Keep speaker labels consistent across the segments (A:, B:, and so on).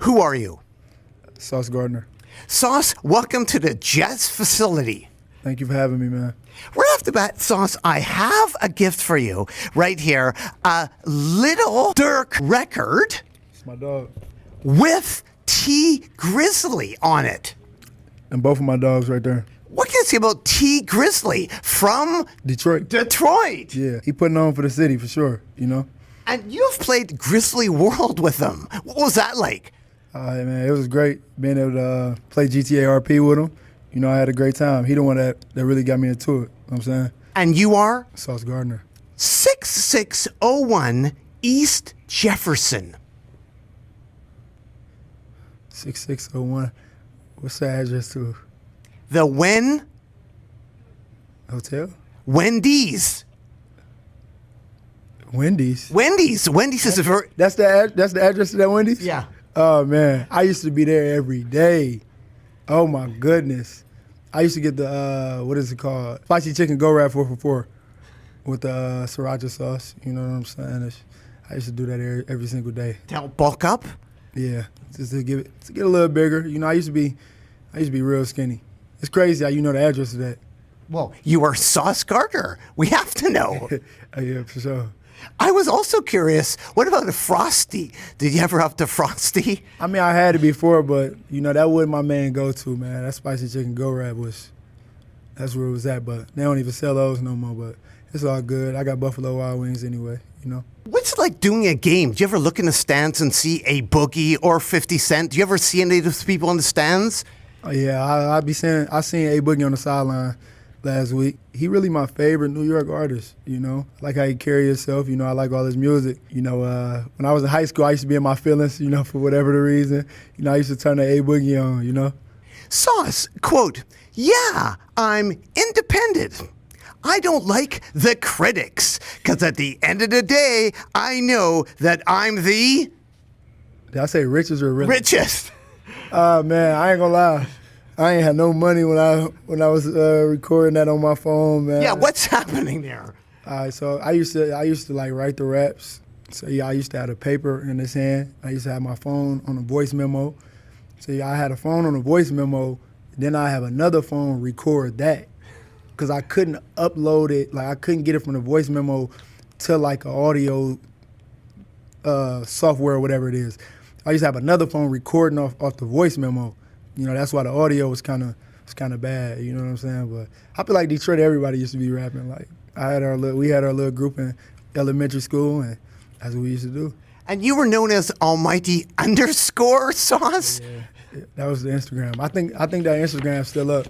A: Who are you?
B: Sauce Gardner.
A: Sauce, welcome to the Jazz facility.
B: Thank you for having me, man.
A: Right off the bat, Sauce, I have a gift for you right here. A Little Dirk record
B: It's my dog.
A: with T Grizzly on it.
B: And both of my dogs right there.
A: What can you say about T Grizzly from
B: Detroit.
A: Detroit?
B: Yeah, he putting on for the city for sure, you know?
A: And you've played Grizzly World with him. What was that like?
B: Man, it was great being able to play GTA RP with him. You know, I had a great time. He the one that really got me into it. You know what I'm saying?
A: And you are?
B: Sauce Gardner.
A: 6601 East Jefferson.
B: 6601. What's the address to?
A: The
B: Hotel?
A: Wendy's.
B: Wendy's.
A: Wendy's is a very...
B: That's the address to that Wendy's?
A: Yeah.
B: Oh, man. I used to be there every day. Oh, my goodness. I used to get the, what is it called? Spicy chicken go-wrap 4 for 4 with the sriracha sauce. You know what I'm saying? I used to do that every single day.
A: To help bulk up?
B: Yeah, just to get a little bigger. You know, I used to be real skinny. It's crazy how you know the address of that.
A: Well, you are Sauce Gardner. We have to know.
B: Yeah, for sure.
A: I was also curious, what about a Frosty? Did you ever up to Frosty?
B: I mean, I had it before, but, you know, that wasn't my main go-to, man. That spicy chicken go-wrap that's where it was at, but they don't even sell those no more, but it's all good. I got Buffalo Wild Wings anyway, you know.
A: What's it like doing a game? Do you ever look in the stands and see a Boogie or 50 Cent? Do you ever see any of those people in the stands?
B: Oh, yeah, I seen A Boogie on the sideline last week. He really my favorite New York artist, you know. I like how he carry himself, you know, I like all his music. You know, when I was in high school, I used to be in my feelings, you know, for whatever the reason. You know, I used to turn the A Boogie on, you know.
A: Sauce, quote, "Yeah, I'm independent. I don't like the critics, because at the end of the day, I know that I'm the..."
B: Did I say richest or really?
A: Richest.
B: Man, I ain't gonna lie. I ain't had no money when I was recording that on my phone, man.
A: Yeah, what's happening there?
B: All right, so I used to like write the raps. So yeah, I used to have a paper in his hand. I used to have my phone on a voice memo. So yeah, I had a phone on a voice memo. Then I have another phone record that, because I couldn't upload it. Like I couldn't get it from the voice memo to like an audio software or whatever it is. I used to have another phone recording off the voice memo. You know, that's why the audio was kind of bad. You know what I'm saying? But I feel like Detroit, everybody used to be rapping. Like we had our little group in elementary school, and that's what we used to do.
A: And you were known as Almighty _ Sauce?
B: Yeah, that was the Instagram. I think that Instagram's still up.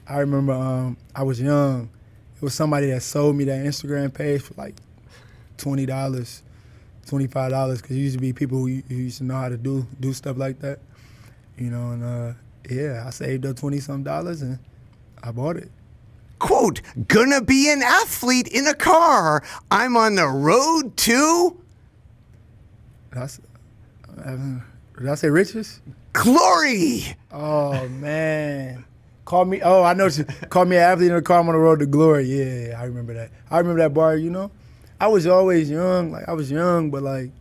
B: I remember I was young. It was somebody that sold me that Instagram page for like $20, $25, because it used to be people who used to know how to do stuff like that. You know, and yeah, I saved up $20-some and I bought it.
A: Quote, "Gonna be an athlete in a car. I'm on the road to..."
B: Did I say riches?
A: Glory.
B: Oh, man. Call me an athlete in a car, I'm on the road to glory. Yeah, I remember that. I remember that bar, you know. I was always young. Like, I was young, but, like,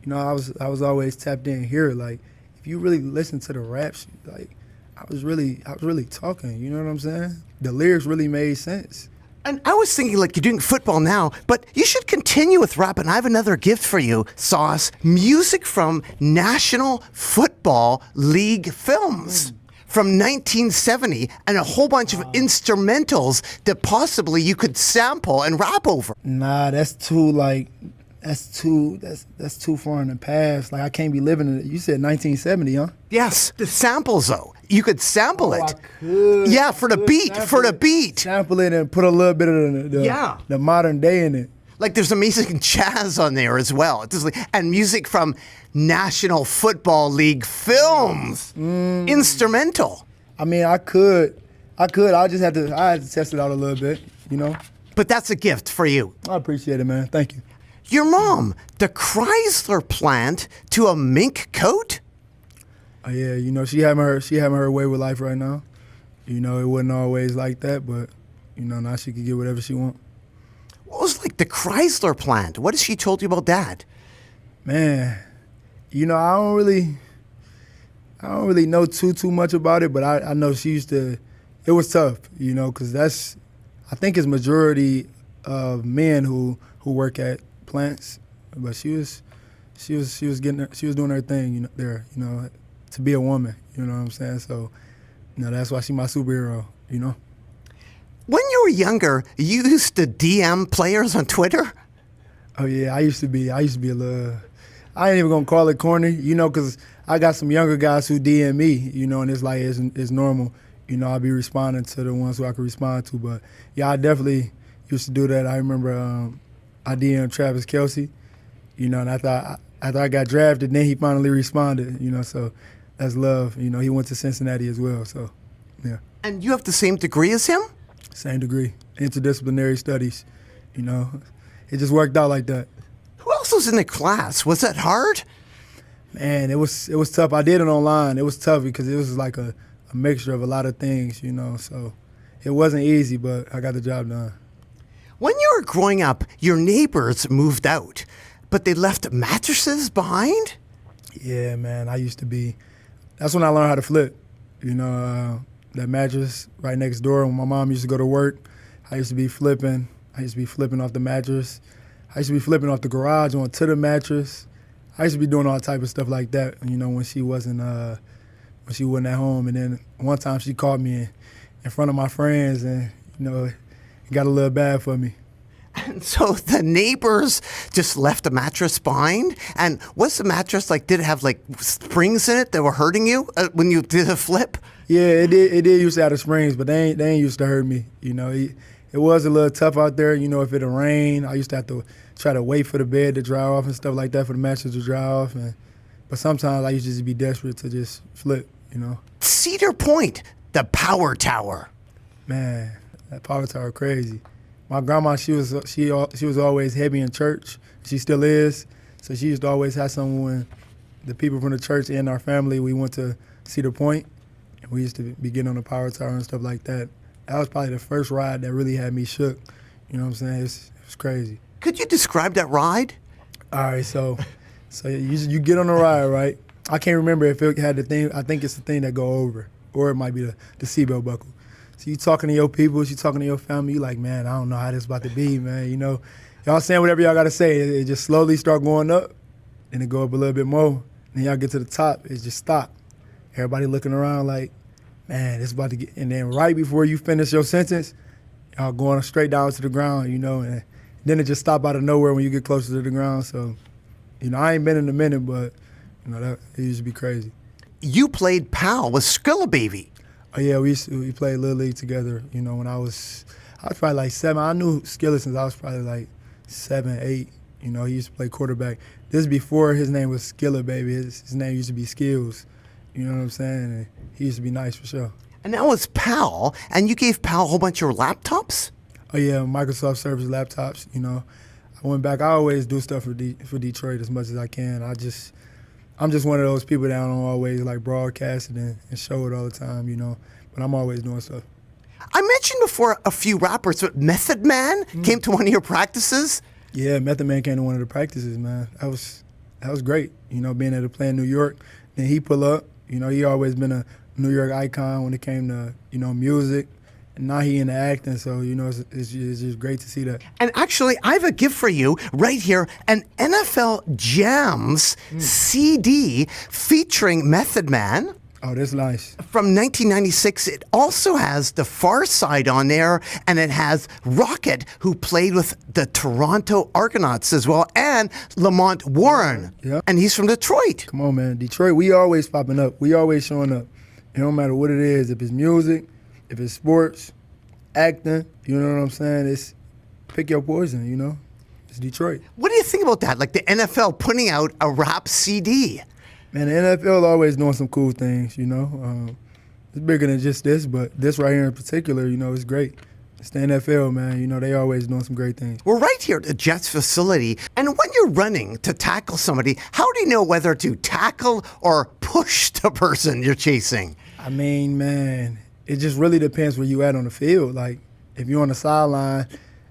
B: you know, I was always tapped in here. Like, if you really listen to the raps, like, I was really talking, you know what I'm saying? The lyrics really made sense.
A: And I was thinking, like, you're doing football now, but you should continue with rap. And I have another gift for you, Sauce. Music from National Football League films from 1970, and a whole bunch of instrumentals that possibly you could sample and rap over.
B: Nah, that's too far in the past. Like, I can't be living in it. You said 1970, huh?
A: Yes, the samples though. You could sample it.
B: I could.
A: Yeah, for the beat.
B: Sample it and put a little bit of the modern day in it.
A: Like, there's amazing jazz on there as well. And music from National Football League films. Instrumental.
B: I mean, I could. I just had to test it out a little bit, you know?
A: But that's a gift for you.
B: I appreciate it, man. Thank you.
A: Your mom, the Chrysler plant to a mink coat?
B: Oh, yeah, you know, she having her way with life right now. You know, it wasn't always like that, but, you know, now she can get whatever she wants.
A: What was like the Chrysler plant? What has she told you about that?
B: Man, you know, I don't really, I don't really know too much about it, but I know she used to. It was tough, you know, because I think it's majority of men who work at plants, but she was doing her thing, you know, there, you know, to be a woman, you know what I'm saying? So, you know, that's why she's my superhero, you know.
A: When you were younger, you used to DM players on Twitter?
B: Oh yeah, I used to be a little. I ain't even gonna call it corny, you know, because I got some younger guys who DM me, you know, and it's like it's normal, you know. I'll be responding to the ones who I can respond to, but yeah, I definitely used to do that. I remember I DM'd Travis Kelce, you know, and after I got drafted, then he finally responded, you know. So that's love, you know. He went to Cincinnati as well, so yeah.
A: And you have the same degree as him?
B: Same degree, interdisciplinary studies, you know. It just worked out like that.
A: Who else was in the class? Was that hard?
B: Man, it was tough. I did it online. It was tough because it was like a mixture of a lot of things, you know. So it wasn't easy, but I got the job done.
A: When you were growing up, your neighbors moved out, but they left mattresses behind?
B: Yeah, man, that's when I learned how to flip. You know, that mattress right next door when my mom used to go to work, I used to be flipping. I used to be flipping off the mattress. I used to be flipping off the garage onto the mattress. I used to be doing all type of stuff like that, you know, when she wasn't at home. And then one time she called me in front of my friends, and, you know, it got a little bad for me.
A: And so the neighbors just left the mattress behind? And was the mattress did it have springs in it that were hurting you when you did a flip?
B: Yeah, it did used to have the springs, but they ain't used to hurt me, you know. It was a little tough out there, you know. If it rained, I used to have to try to wait for the bed to dry off and stuff like that, for the mattress to dry off. But sometimes I used to just be desperate to just flip, you know.
A: Cedar Point, the power tower.
B: Man, that power tower crazy. My grandma, she was always heavy in church. She still is. So she used to always have someone when the people from the church and our family, we went to Cedar Point, and we used to be getting on the power tower and stuff like that. That was probably the first ride that really had me shook. You know what I'm saying? It was crazy.
A: Could you describe that ride?
B: All right, so you get on the ride, right? I can't remember if it had the thing. I think it's the thing that go over, or it might be the seatbelt buckle. So you talking to your people, you talking to your family. You like, man, I don't know how this about to be, man. You know, y'all saying whatever y'all gotta say. It just slowly start going up, and it go up a little bit more. Then y'all get to the top, it just stop. Everybody looking around like, man, it's about to get. And then right before you finish your sentence, y'all going straight down to the ground, you know, and then it just stop out of nowhere when you get closer to the ground. So, you know, I ain't been in a minute, but, you know, it used to be crazy.
A: You played pal with Skrilla Baby.
B: Oh yeah, we played Little League together, you know, when I was probably like 7. I knew Skilla since I was probably like 7, 8. You know, he used to play quarterback. This is before his name was Skilla Baby. His name used to be Skills. You know what I'm saying? And he used to be nice for sure.
A: And that was Pal, and you gave Pal a whole bunch of your laptops?
B: Oh yeah, Microsoft Surface laptops, you know. I went back. I always do stuff for Detroit as much as I can. I'm just one of those people that don't always like broadcast it and show it all the time, you know. But I'm always doing stuff.
A: I mentioned before a few rappers, but Method Man came to one of your practices?
B: Yeah, Method Man came to one of the practices, man. That was great, you know, being able to play in New York. Then he pull up. You know, he always been a New York icon when it came to, you know, music. And now he into acting, so, you know, it's just great to see that.
A: And actually, I have a gift for you right here, an NFL Jams CD featuring Method Man.
B: Oh, that's nice.
A: From 1996. It also has The Far Side on there, and it has Rocket, who played with the Toronto Argonauts as well, and Lamont Warren.
B: Yeah.
A: And he's from Detroit.
B: Come on, man. Detroit, we always popping up. We always showing up. It don't matter what it is. If it's music, if it's sports, acting, you know what I'm saying? It's pick your poison, you know? It's Detroit.
A: What do you think about that? Like the NFL putting out a rap CD?
B: Man, the NFL always doing some cool things, you know? It's bigger than just this, but this right here in particular, you know, it's great. It's the NFL, man. You know, they always doing some great things.
A: We're right here at the Jets facility, and when you're running to tackle somebody, how do you know whether to tackle or push the person you're chasing?
B: I mean, man, it just really depends where you at on the field. Like, if you're on the sideline,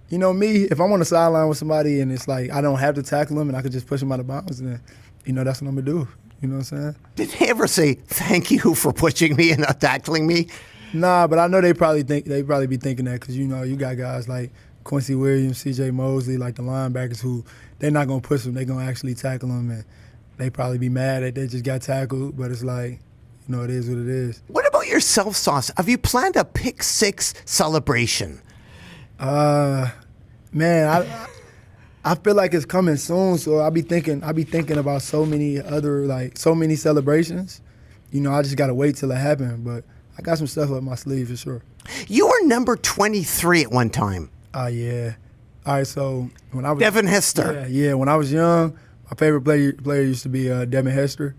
B: you know me, if I'm on the sideline with somebody and it's like I don't have to tackle them and I could just push them out of bounds, then, you know, that's what I'm going to do. You know what I'm saying?
A: Did they ever say thank you for pushing me and not tackling me?
B: Nah, but I know they probably be thinking that because you know you got guys like Quincy Williams, C.J. Mosley, like the linebackers who they're not gonna push them, they're gonna actually tackle them, and they probably be mad that they just got tackled. But it's like, you know, it is what it is.
A: What about yourself, Sauce? Have you planned a pick six celebration?
B: Man, I feel like it's coming soon, so I be thinking about so many celebrations. You know, I just gotta wait till it happens, but I got some stuff up my sleeve for sure.
A: You were number 23 at one time.
B: Yeah. All right, so when I was
A: Devin Hester.
B: Yeah, when I was young, my favorite player used to be Devin Hester.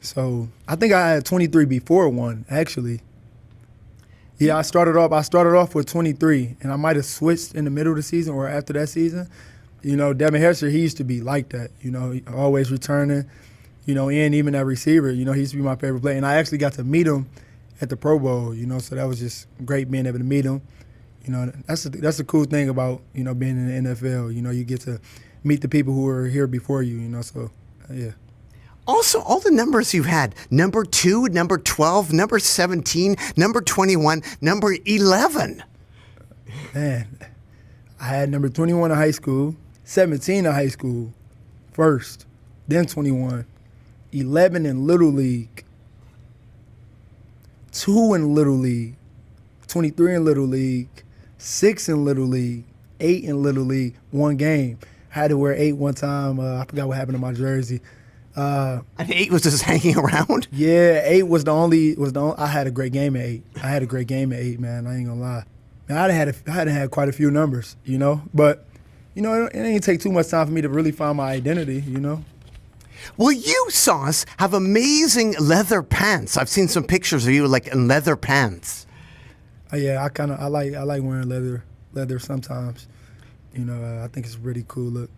B: So I think I had 23 before one, actually. Yeah, I started off with 23, and I might have switched in the middle of the season or after that season. You know, Devin Hester, he used to be like that. You know, always returning. You know, and even that receiver. You know, he used to be my favorite player, and I actually got to meet him at the Pro Bowl. You know, so that was just great being able to meet him. You know, that's the cool thing about, you know, being in the NFL. You know, you get to meet the people who were here before you. You know, so yeah.
A: Also, all the numbers you've had, number 2, number 12, number 17, number 21, number 11.
B: Man, I had number 21 in high school, 17 in high school first, then 21, 11 in Little League, 2 in Little League, 23 in Little League, 6 in Little League, 8 in Little League, one game. I had to wear 8 one time. I forgot what happened to my jersey.
A: And 8 was just hanging around?
B: Yeah, 8 was the only. I had a great game at 8. I had a great game at 8, man. I ain't gonna lie. Man, I had quite a few numbers, you know. But, you know, it ain't take too much time for me to really find my identity, you know.
A: Well, you, Sauce, have amazing leather pants. I've seen some pictures of you like in leather pants.
B: Yeah, I like wearing leather sometimes. You know, I think it's a really cool look.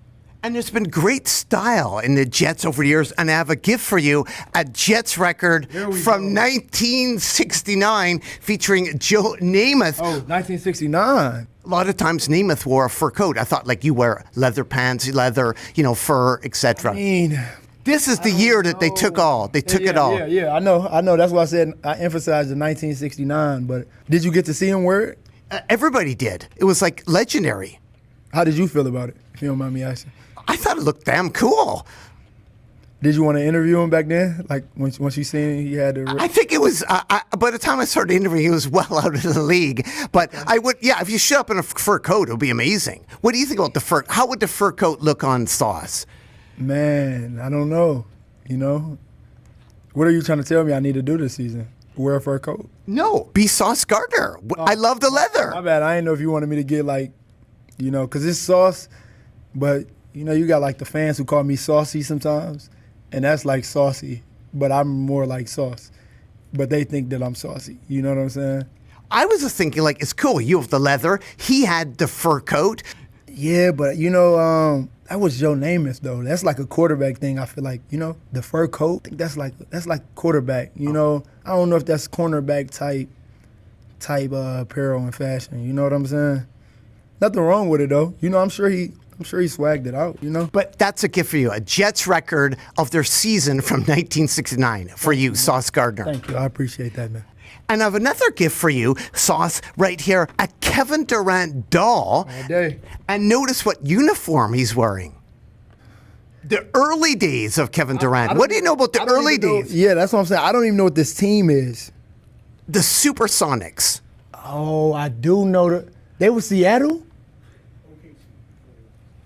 A: And there's been great style in the Jets over the years, and I have a gift for you, a Jets record from 1969 featuring Joe Namath.
B: Oh, 1969.
A: A lot of times Namath wore a fur coat. I thought, like, you wear leather pants, leather, you know, fur, etc.
B: I mean,
A: this is the year that they took all. They took it all.
B: Yeah, I know. That's why I said I emphasized the 1969. But did you get to see him wear it?
A: Everybody did. It was, like, legendary.
B: How did you feel about it, if you don't mind me asking?
A: I thought it looked damn cool.
B: Did you want to interview him back then? Like, once you seen he had the...
A: I think it was, by the time I started interviewing, he was well out of the league. But I would, yeah, if you showed up in a fur coat, it would be amazing. What do you think about the fur? How would the fur coat look on Sauce?
B: Man, I don't know. You know? What are you trying to tell me I need to do this season? Wear a fur coat?
A: No, be Sauce Gardner. I love the leather.
B: My bad. I didn't know if you wanted me to get, like, you know, because it's Sauce, but... You know, you got like the fans who call me saucy sometimes, and that's like saucy, but I'm more like Sauce. But they think that I'm saucy. You know what I'm saying?
A: I was just thinking, like, it's cool. You have the leather. He had the fur coat.
B: Yeah, but you know, that was Joe Namath though. That's like a quarterback thing. I feel like, you know, the fur coat. I think that's like quarterback. You know, I don't know if that's cornerback type apparel and fashion. You know what I'm saying? Nothing wrong with it though. You know, I'm sure he swagged it out, you know?
A: But that's a gift for you, a Jets record of their season from 1969 for you, Sauce Gardner.
B: Thank you. I appreciate that, man.
A: And I have another gift for you, Sauce, right here, a Kevin Durant doll.
B: All day.
A: And notice what uniform he's wearing. The early days of Kevin Durant. What do you know about the early days?
B: Yeah, that's what I'm saying. I don't even know what this team is.
A: The Supersonics.
B: Oh, I do know they were Seattle?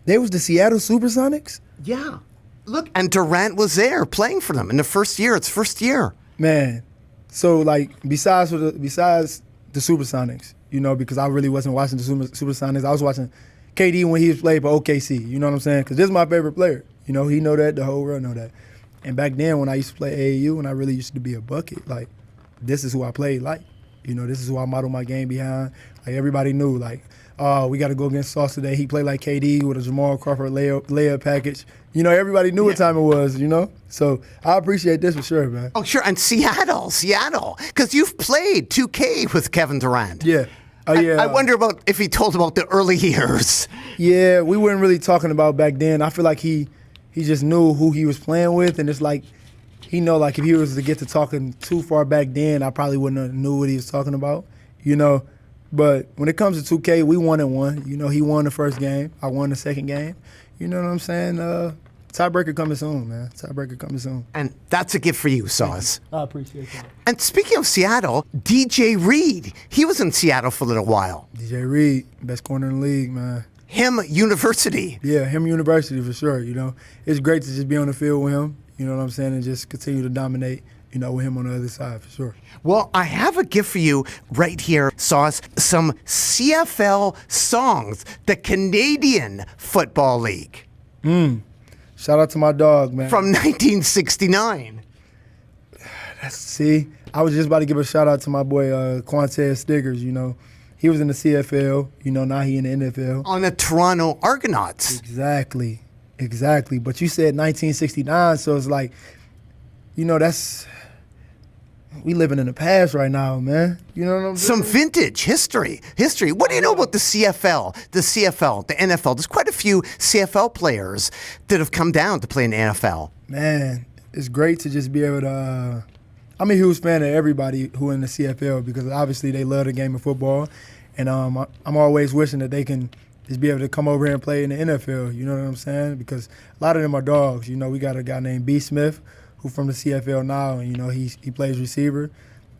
B: They was the Seattle Supersonics?
A: Yeah. Look, and Durant was there playing for them in the first year. It's first year.
B: Man, so like besides the Supersonics, you know, because I really wasn't watching the Supersonics. I was watching KD when he was playing for OKC. You know what I'm saying? Because this is my favorite player. You know, he know that. The whole world know that. And back then when I used to play AAU and I really used to be a bucket, like this is who I played like. You know, this is who I modeled my game behind. Like everybody knew, like, we got to go against Sauce today. He played like KD with a Jamal Crawford layup package. You know, everybody knew what time it was, you know? So I appreciate this for sure, man.
A: Oh, sure. And Seattle. Because you've played 2K with Kevin Durant.
B: Yeah. Yeah.
A: I wonder about if he told about the early years.
B: Yeah, we weren't really talking about back then. I feel like he just knew who he was playing with, and it's like he know like if he was to get to talking too far back then, I probably wouldn't have knew what he was talking about, you know. But when it comes to 2K, we 1-1. You know, he won the first game. I won the second game. You know what I'm saying? Tiebreaker coming soon, man. Tiebreaker coming soon.
A: And that's a gift for you, Sauce.
B: I appreciate that.
A: And speaking of Seattle, DJ Reed, he was in Seattle for a little while.
B: DJ Reed, best corner in the league, man.
A: Him University.
B: Yeah, him University for sure, you know. It's great to just be on the field with him, you know what I'm saying, and just continue to dominate, you know, with him on the other side for sure.
A: Well, I have a gift for you right here, Sauce. Some CFL songs, the Canadian Football League.
B: Shout out to my dog, man.
A: From 1969.
B: See, I was just about to give a shout out to my boy Quantez Stiggers, you know. He was in the CFL, you know, now he in the NFL.
A: On the Toronto Argonauts.
B: Exactly. But you said 1969, so it's like, you know, we living in the past right now, man. You know what I'm saying?
A: Some vintage history. What do you know about the CFL, the NFL? There's quite a few CFL players that have come down to play in the NFL.
B: Man, it's great to just be able to I'm a huge fan of everybody who in the CFL because obviously they love the game of football. And I'm always wishing that they can just be able to come over here and play in the NFL, you know what I'm saying? Because a lot of them are dogs. You know, we got a guy named B. Smith who from the CFL now, and, you know, he plays receiver.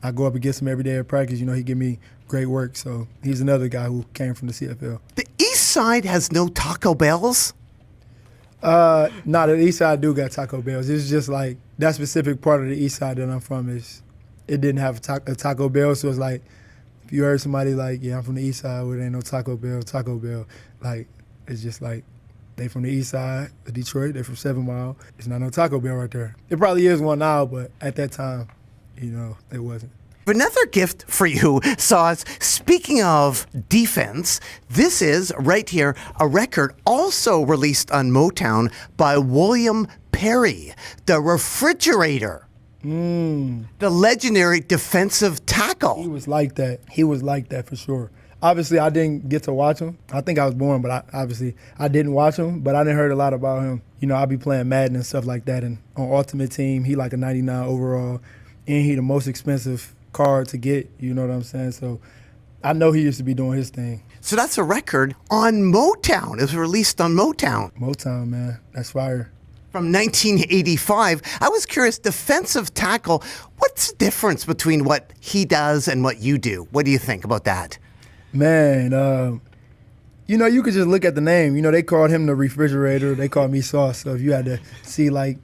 B: I go up against him every day at practice. You know, he give me great work. So he's another guy who came from the CFL.
A: The East Side has no Taco Bells?
B: No, the East Side do got Taco Bells. It's just like that specific part of the East Side that I'm from it didn't have a Taco Bell. So it's like if you heard somebody like, yeah, I'm from the East Side where there ain't no Taco Bell, like it's just like they from the East Side of Detroit, they from 7 Mile. It's not no Taco Bell right there. It probably is one now, but at that time, you know, it wasn't.
A: Another gift for you, Sauce. Speaking of defense, this is right here a record also released on Motown by William Perry, The Refrigerator. The legendary defensive tackle.
B: He was like that for sure. Obviously, I didn't get to watch him. I think I was born, but I didn't watch him. But I didn't heard a lot about him. You know, I'll be playing Madden and stuff like that. And on Ultimate Team, he like a 99 overall, and he the most expensive card to get. You know what I'm saying? So I know he used to be doing his thing.
A: So that's a record on Motown. It was released on Motown.
B: Motown, man, that's fire.
A: From 1985. I was curious, defensive tackle, what's the difference between what he does and what you do? What do you think about that?
B: Man, you know, you could just look at the name. You know, they called him the Refrigerator. They called me Sauce. So if you had to see, like,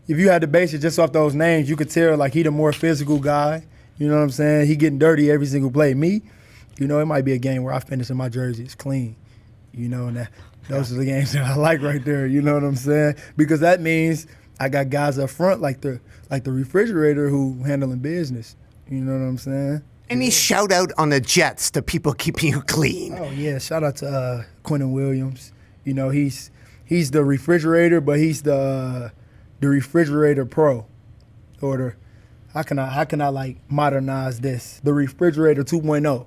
B: if you had to base it just off those names, you could tell, like, he the more physical guy. You know what I'm saying? He getting dirty every single play. Me, you know, it might be a game where I finish in my jersey. It's clean. You know, and those are the games that I like right there. You know what I'm saying? Because that means I got guys up front like the Refrigerator who handling business. You know what I'm saying?
A: Any shout out on the Jets to people keeping you clean?
B: Oh yeah, shout out to Quentin Williams. You know, he's the Refrigerator, but he's the Refrigerator Pro, or the how can I like modernize this? The Refrigerator 2.0.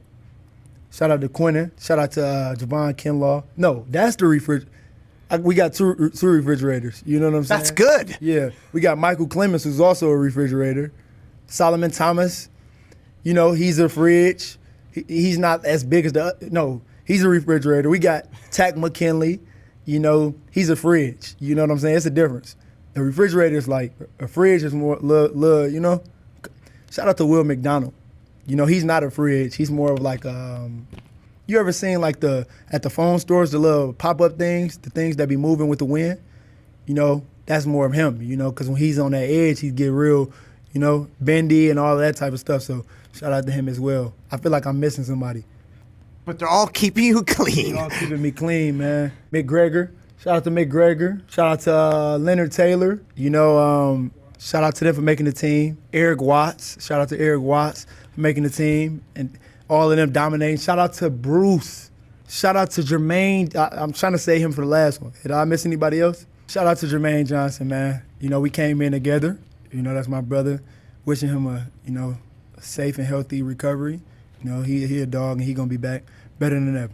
B: Shout out to Quentin. Shout out to Javon Kinlaw. No, that's the Refrigerator. We got two refrigerators. You know what I'm saying?
A: That's good.
B: Yeah, we got Michael Clemens, who's also a refrigerator. Solomon Thomas. You know, he's a fridge. He's not as big as he's a refrigerator. We got Tack McKinley. You know, he's a fridge. You know what I'm saying? It's a difference. The refrigerator is like, a fridge is more, you know? Shout out to Will McDonald. You know, he's not a fridge. He's more of like, you ever seen like at the phone stores, the little pop-up things, the things that be moving with the wind? You know, that's more of him, you know, because when he's on that edge, he get real, you know, bendy and all that type of stuff. So shout out to him as well. I feel like I'm missing somebody.
A: But they're all keeping you clean.
B: They're all keeping me clean, man. McGregor. Shout out to McGregor. Shout out to Leonard Taylor. You know, shout out to them for making the team. Eric Watts. Shout out to Eric Watts for making the team. And all of them dominating. Shout out to Bruce. Shout out to Jermaine. I'm trying to say him for the last one. Did I miss anybody else? Shout out to Jermaine Johnson, man. You know, we came in together. You know, that's my brother. Wishing him a safe and healthy recovery. You know, he a dog and he gonna be back better than ever.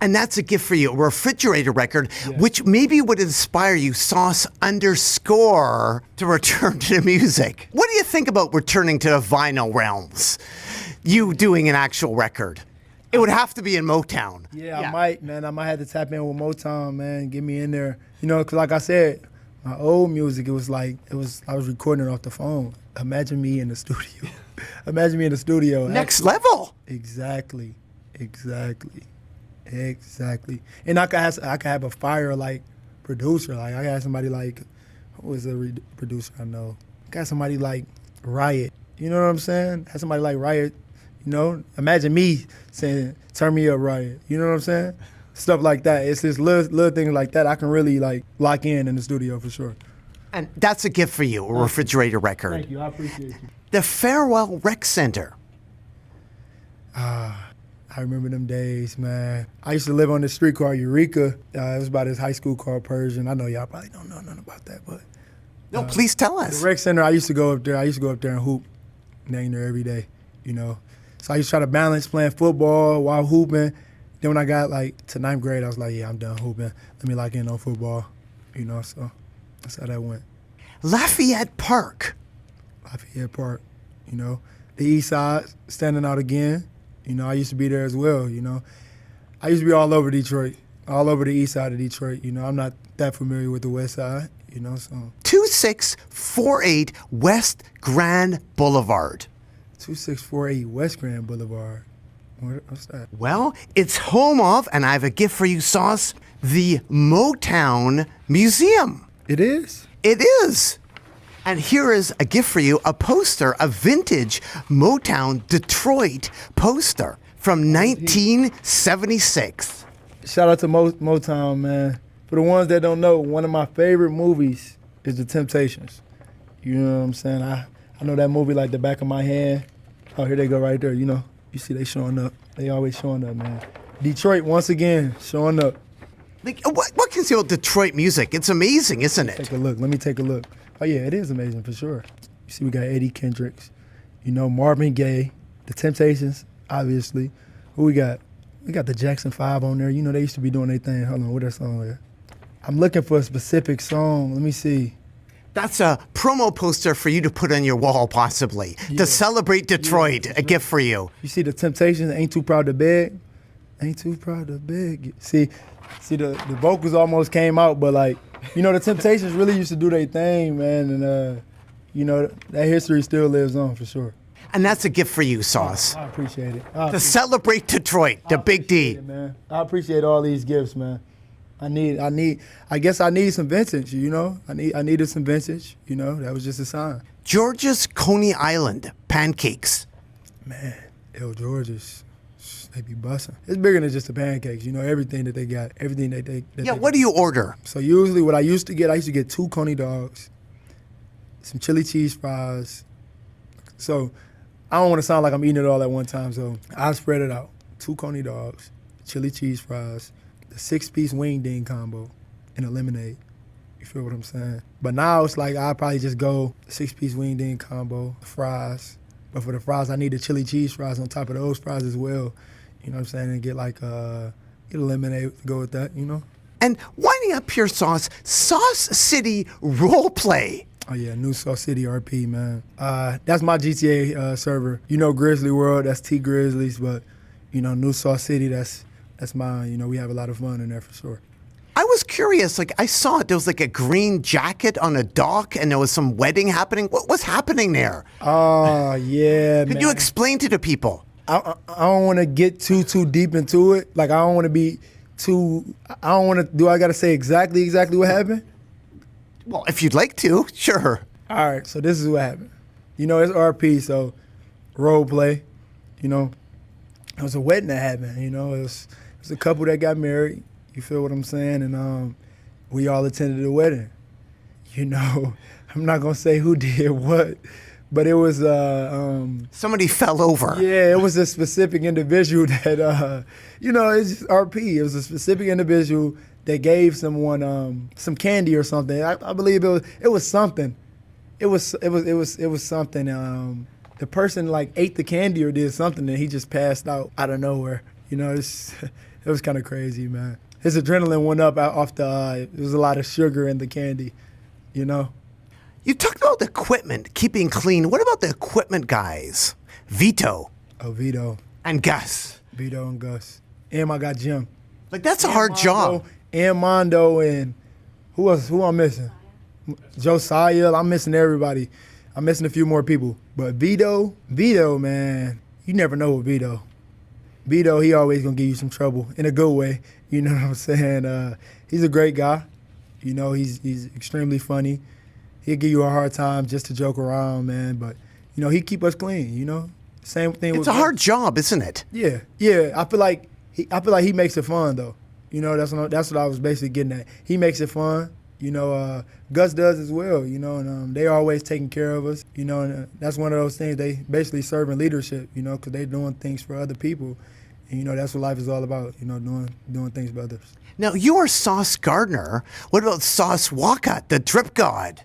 A: And that's a gift for you, a refrigerator record, which maybe would inspire you, Sauce _ to return to the music. What do you think about returning to the vinyl realms? You doing an actual record? It would have to be in Motown.
B: Yeah, I might, man. I might have to tap in with Motown, man, get me in there. You know, because like I said, my old music, I was recording it off the phone. Imagine me in the studio. Imagine me in the studio.
A: Next level.
B: Exactly. And I could have a fire like producer. Like I got somebody like, who was a producer I know? Got somebody like Riot. You know what I'm saying? Had somebody like Riot. You know, imagine me saying, "Turn me up, Riot." You know what I'm saying? Stuff like that. It's just little things like that I can really like lock in the studio for sure.
A: And that's a gift for you, a refrigerator record.
B: Thank you. I appreciate you.
A: The Farewell Rec Center.
B: I remember them days, man. I used to live on this street called Eureka. It was by this high school called Persian. I know y'all probably don't know nothing about that, but
A: No, please tell us.
B: the rec center, I used to go up there. I used to go up there and hoop, dang near every day, you know. So I used to try to balance playing football while hooping. Then when I got like to 9th grade, I was like, yeah, I'm done hooping. Let me lock in on football, you know. So that's how that went.
A: Lafayette Park.
B: Lafayette Park, you know. The East Side standing out again. You know, I used to be there as well, you know. I used to be all over Detroit, all over the East Side of Detroit. You know, I'm not that familiar with the West Side, you know, so.
A: 2648 West Grand Boulevard.
B: 2648 West Grand Boulevard. What's that?
A: Well, it's home of, and I have a gift for you, Sauce, the Motown Museum.
B: It is?
A: It is. And here is a gift for you, a poster, a vintage Motown Detroit poster from 1976.
B: Shout out to Motown, man. For the ones that don't know, one of my favorite movies is The Temptations. You know what I'm saying? I know that movie like the back of my hand. Oh, here they go right there, you know. You see they showing up. They always showing up, man. Detroit, once again, showing up.
A: Like, what can you say about Detroit music? It's amazing, isn't it?
B: Take a look. Let me take a look. Oh, yeah, it is amazing for sure. You see we got Eddie Kendricks, you know, Marvin Gaye, The Temptations, obviously. Who we got? We got the Jackson 5 on there. You know, they used to be doing their thing. Hold on, what that song there? I'm looking for a specific song. Let me see.
A: That's a promo poster for you to put on your wall, possibly, to celebrate Detroit. A gift for you.
B: You see the Temptations, Ain't Too Proud to Beg? Ain't Too Proud to Beg. See the vocals almost came out, but like, you know, the Temptations really used to do their thing, man, and you know, that history still lives on for sure.
A: And that's a gift for you, Sauce.
B: I appreciate it.
A: To celebrate Detroit, the Big D.
B: Man. I appreciate all these gifts, man. I guess I need some vintage, you know? I needed some vintage, you know? That was just a sign.
A: George's Coney Island pancakes.
B: Man, George's, they be busting. It's bigger than just the pancakes, you know, everything that they got, everything that they
A: What do you order?
B: So usually what I used to get 2 Coney dogs, some chili cheese fries. So I don't want to sound like I'm eating it all at one time, so I'll spread it out. 2 Coney dogs, chili cheese fries, the 6-piece wing ding combo, and a lemonade. You feel what I'm saying? But now it's like I'll probably just go 6-piece wing ding combo, fries. But for the fries, I need the chili cheese fries on top of those fries as well. You know what I'm saying? And get like get a lemonade to go with that, you know?
A: And winding up here, Sauce City role play.
B: Oh yeah, New Sauce City RP, man. That's my GTA server. You know Grizzly World, that's T Grizzlies, but you know, New Sauce City, that's mine. You know, we have a lot of fun in there for sure.
A: I was curious, like I saw it, there was like a green jacket on a dock and there was some wedding happening. What was happening there?
B: Oh, yeah,
A: Could
B: man.
A: you explain to the people?
B: I don't want to get too deep into it. Like, I don't want to be I don't want to, do I got to say exactly what happened?
A: Well, if you'd like to, sure.
B: All right, so this is what happened. You know, it's RP, so role play, you know. It was a wedding that happened, you know. It was a couple that got married, you feel what I'm saying? And we all attended the wedding. You know, I'm not going to say who did what, but it was
A: Somebody fell over.
B: Yeah, it was a specific individual that you know, it's just RP. It was a specific individual that gave someone some candy or something. I believe it was something. It was something. The person like ate the candy or did something and he just passed out of nowhere. You know, it's It was kind of crazy, man. His adrenaline went up off the. There was a lot of sugar in the candy, you know.
A: You talked about the equipment, keeping clean. What about the equipment guys? Vito
B: Oh, Vito,
A: and Gus.
B: Vito and Gus, and I got Jim.
A: Like, that's a hard job.
B: And Mondo and who else? Who I'm missing? Josiah. I'm missing everybody. I'm missing a few more people. But Vito, man, you never know with Vito. Vito, he always gonna give you some trouble in a good way. You know what I'm saying? He's a great guy. You know, he's extremely funny. He'll give you a hard time just to joke around, man. But you know, he keep us clean. You know, same thing.
A: It's a hard job, isn't it?
B: Yeah. I feel like he makes it fun though. You know, that's what I was basically getting at. He makes it fun. You know, Gus does as well. You know, and they always taking care of us. You know, and that's one of those things. They basically serving leadership. You know, because they doing things for other people, and you know that's what life is all about. You know, doing things for others.
A: Now, you are Sauce Gardner. What about Sauce Walcott, the drip god?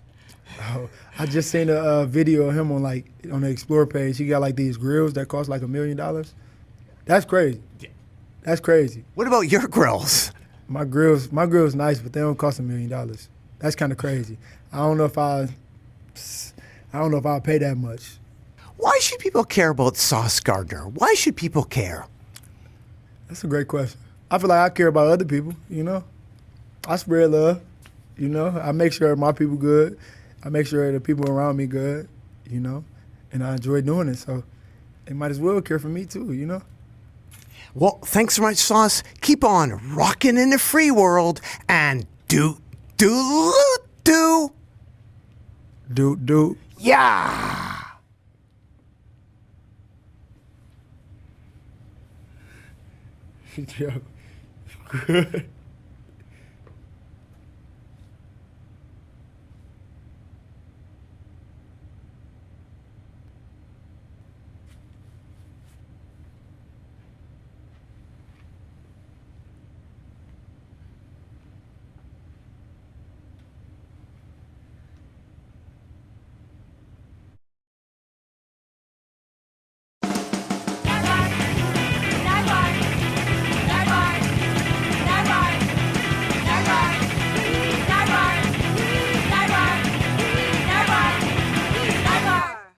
B: Oh, I just seen a video of him on the Explore page. He got like these grills that cost like $1 million. That's crazy. That's crazy.
A: What about your grills?
B: My grill's nice, but they don't cost $1 million. That's kind of crazy. I don't know if I'll pay that much.
A: Why should people care about Sauce Gardner? Why should people care?
B: That's a great question. I feel like I care about other people, you know? I spread love, you know? I make sure my people good. I make sure the people around me good, you know? And I enjoy doing it, so they might as well care for me too, you know?
A: Well, thanks so much, Sauce. Keep on rocking in the free world and do. Yeah.
B: Yo, good.